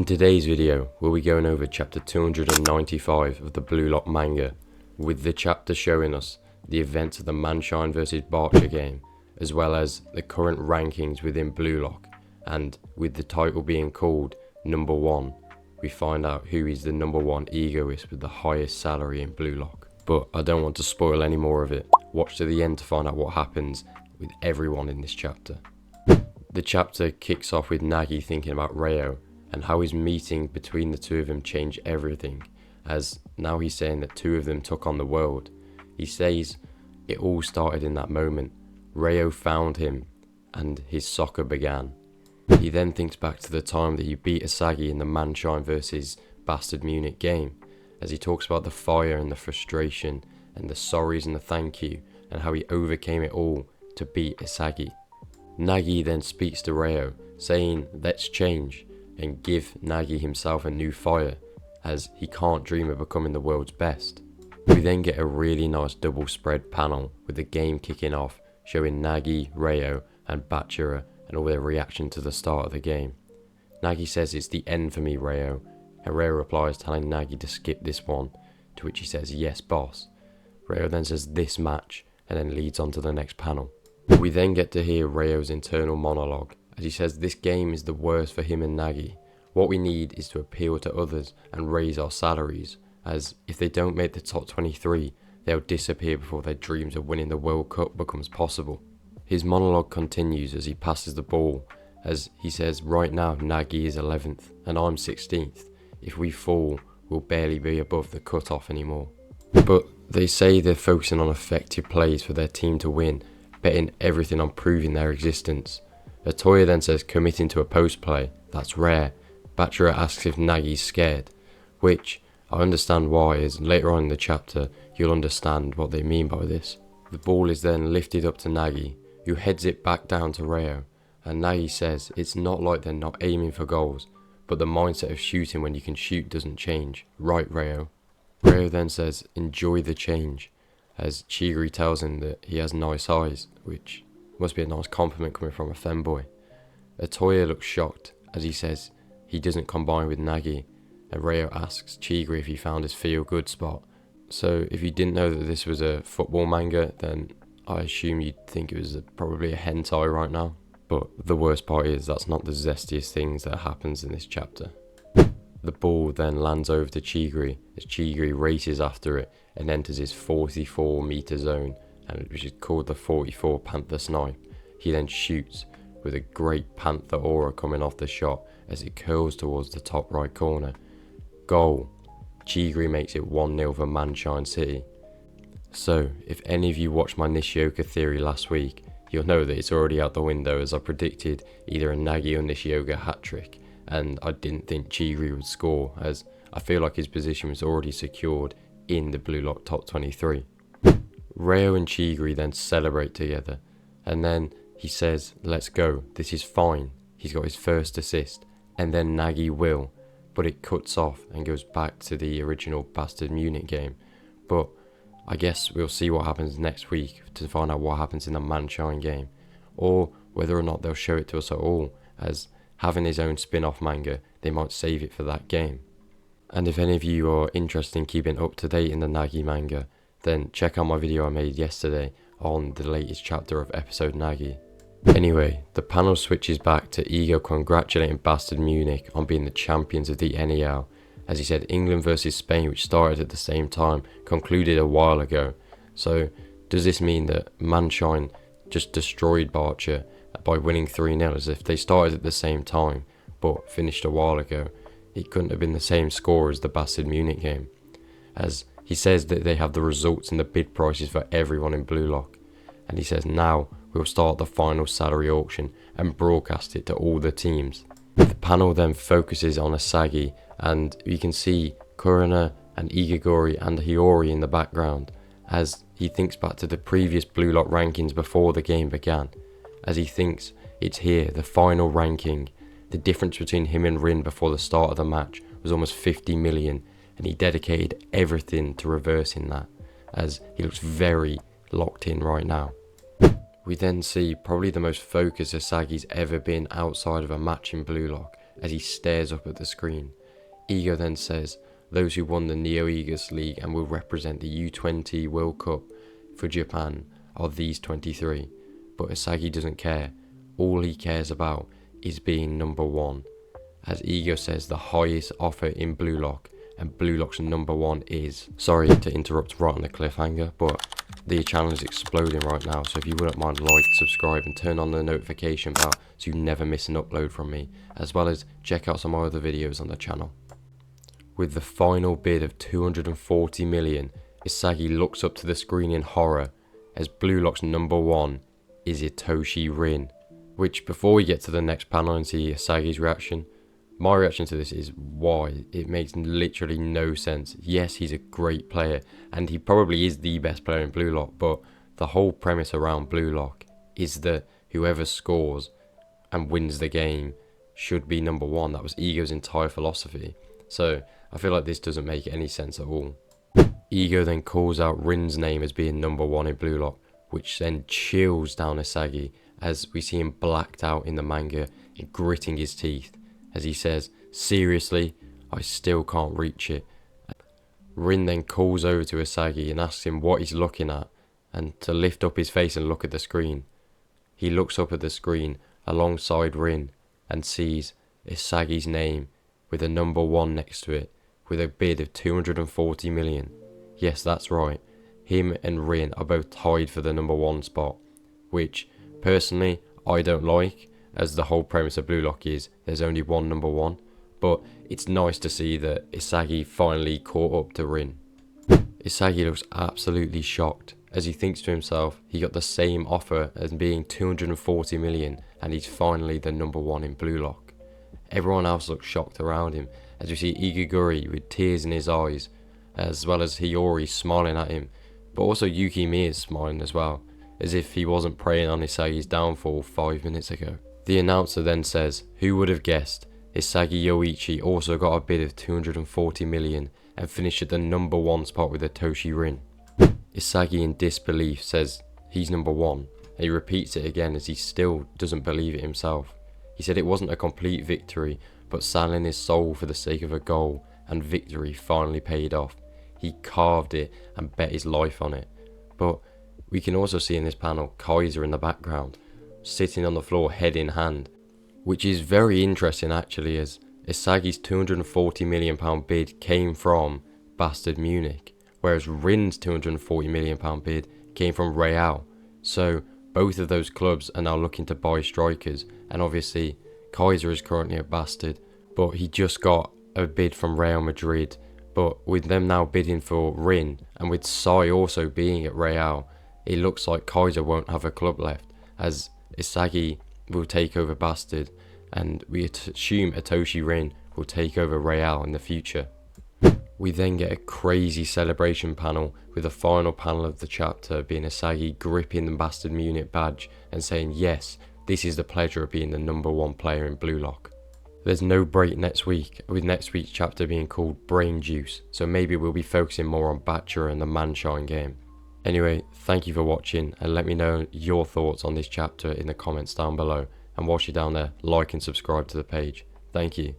In today's video, we'll be going over chapter 295 of the Blue Lock manga, with the chapter showing us the events of the Munchen vs Barcher game, as well as the current rankings within Blue Lock, and with the title being called Number 1, we find out who is the number 1 egoist with the highest salary in Blue Lock. But I don't want to spoil any more of it. Watch to the end to find out what happens with everyone in this chapter. The chapter kicks off with Nagi thinking about Reo, and how his meeting between the two of them changed everything, as now he's saying that two of them took on the world. He says it all started in that moment. Reo found him and his soccer began. He then thinks back to the time that he beat Isagi in the Munchen vs Bastard Munich game, as he talks about the fire and the frustration and the sorries and the thank you, and how he overcame it all to beat Isagi. Nagi then speaks to Reo, saying let's change, and give Nagi himself a new fire, as he can't dream of becoming the world's best. We then get a really nice double spread panel with the game kicking off, showing Nagi, Reo and Bachira and all their reaction to the start of the game. Nagi says it's the end for me, Reo, and Reo replies telling Nagi to skip this one, to which he says yes boss. Reo then says this match and then leads on to the next panel. We then get to hear Reo's internal monologue, as he says this game is the worst for him and Nagi. What we need is to appeal to others and raise our salaries, as if they don't make the top 23, they'll disappear before their dreams of winning the World Cup becomes possible. His monologue continues as he passes the ball, as he says right now Nagi is 11th and I'm 16th. If we fall, we'll barely be above the cut-off anymore. But they say they're focusing on effective plays for their team to win, betting everything on proving their existence. Atoya then says committing to a post play, that's rare. Bachira asks if Nagi's scared, which I understand why, as later on in the chapter you'll understand what they mean by this. The ball is then lifted up to Nagi, who heads it back down to Reo, and Nagi says it's not like they're not aiming for goals, but the mindset of shooting when you can shoot doesn't change, right Reo? Reo then says enjoy the change, as Chigiri tells him that he has nice eyes, which must be a nice compliment coming from a femboy. Atoya looks shocked as he says he doesn't combine with Nagi, and Reo asks Chigiri if he found his feel-good spot. So if you didn't know that this was a football manga, then I assume you'd think it was probably a hentai right now. But the worst part is that's not the zestiest things that happens in this chapter. The ball then lands over to Chigiri as Chigiri races after it and enters his 44-meter zone, and which is called the 44 Panther Snipe. He then shoots with a great Panther aura coming off the shot as it curls towards the top right corner. Goal. Chigiri makes it 1-0 for Munchen City. So, if any of you watched my Nishioka theory last week, you'll know that it's already out the window, as I predicted either a Nagi or Nishioka hat-trick, and I didn't think Chigiri would score, as I feel like his position was already secured in the Blue Lock top 23. Reo and Chigiri then celebrate together, and then he says, let's go, this is fine. He's got his first assist, and then Nagi will, but it cuts off and goes back to the original Bastard Munich game. But I guess we'll see what happens next week to find out what happens in the Munchen game, or whether or not they'll show it to us at all, as having his own spin-off manga, they might save it for that game. And if any of you are interested in keeping up to date in the Nagi manga, then check out my video I made yesterday on the latest chapter of episode Nagi. Anyway, the panel switches back to Ego congratulating Bastard Munich on being the champions of the NEL, as he said England versus Spain, which started at the same time, concluded a while ago. So does this mean that Munchen just destroyed Barcher by winning 3-0, as if they started at the same time but finished a while ago? It couldn't have been the same score as the Bastard Munich game, as he says that they have the results and the bid prices for everyone in Blue Lock, and he says now we'll start the final salary auction and broadcast it to all the teams. The panel then focuses on Isagi, and you can see Kurona and Igigori and Hiyori in the background, as he thinks back to the previous Blue Lock rankings before the game began, as he thinks it's here, the final ranking. The difference between him and Rin before the start of the match was almost 50 million, and he dedicated everything to reversing that, as he looks very locked in right now. We then see probably the most focused Isagi's ever been outside of a match in Blue Lock, as he stares up at the screen. Ego then says those who won the NEL EGOIST League and will represent the U20 World Cup for Japan are these 23, but Isagi doesn't care. All he cares about is being number 1. As Ego says the highest offer in Blue Lock, and Blue Lock's number 1 is... Sorry to interrupt right on the cliffhanger, but the channel is exploding right now, so if you wouldn't mind, like, subscribe and turn on the notification bell so you never miss an upload from me, as well as check out some other videos on the channel. With the final bid of 240 million, Isagi looks up to the screen in horror as Blue Lock's number 1 is Itoshi Rin. Which, before we get to the next panel and see Isagi's reaction, my reaction to this is why. It makes literally no sense. Yes, he's a great player, and he probably is the best player in Blue Lock, but the whole premise around Blue Lock is that whoever scores and wins the game should be number 1. That was Ego's entire philosophy. So, I feel like this doesn't make any sense at all. Ego then calls out Rin's name as being number 1 in Blue Lock, which then chills down Isagi as we see him blacked out in the manga and gritting his teeth as he says, "Seriously, I still can't reach it." Rin then calls over to Isagi and asks him what he's looking at and to lift up his face and look at the screen. He looks up at the screen alongside Rin and sees Isagi's name with a number 1 next to it with a bid of 240 million. Yes, that's right. Him and Rin are both tied for the number 1 spot, which personally I don't like, as the whole premise of Blue Lock is there's only one number 1, but it's nice to see that Isagi finally caught up to Rin. Isagi looks absolutely shocked as he thinks to himself he got the same offer as being 240 million and he's finally the number 1 in Blue Lock. Everyone else looks shocked around him as we see Chigiri with tears in his eyes, as well as Hiyori smiling at him, but also Yukimi is smiling as well, as if he wasn't preying on Isagi's downfall 5 minutes ago. The announcer then says, "Who would have guessed? Isagi Yoichi also got a bid of 240 million and finished at the number 1 spot with Itoshi Rin." Isagi in disbelief says he's number 1, and he repeats it again as he still doesn't believe it himself. He said it wasn't a complete victory, but selling his soul for the sake of a goal, and victory finally paid off. He carved it and bet his life on it. But we can also see in this panel Kaiser in the background, sitting on the floor head in hand, which is very interesting actually, as Isagi's £240 million bid came from Bastard Munich, whereas Rin's £240 million bid came from Real. So both of those clubs are now looking to buy strikers, and obviously Kaiser is currently a Bastard, but he just got a bid from Real Madrid. But with them now bidding for Rin, and with Sai also being at Real, it looks like Kaiser won't have a club left, as Isagi will take over Bastard, and we assume Itoshi Rin will take over Real in the future. We then get a crazy celebration panel, with the final panel of the chapter being Isagi gripping the Bastard Munich badge and saying, "Yes, this is the pleasure of being the number 1 player in Blue Lock." There's no break next week, with next week's chapter being called Brain Juice, so maybe we'll be focusing more on Bachira and the Munchen game. Anyway, thank you for watching, and let me know your thoughts on this chapter in the comments down below, and whilst you're down there, like and subscribe to the page. Thank you.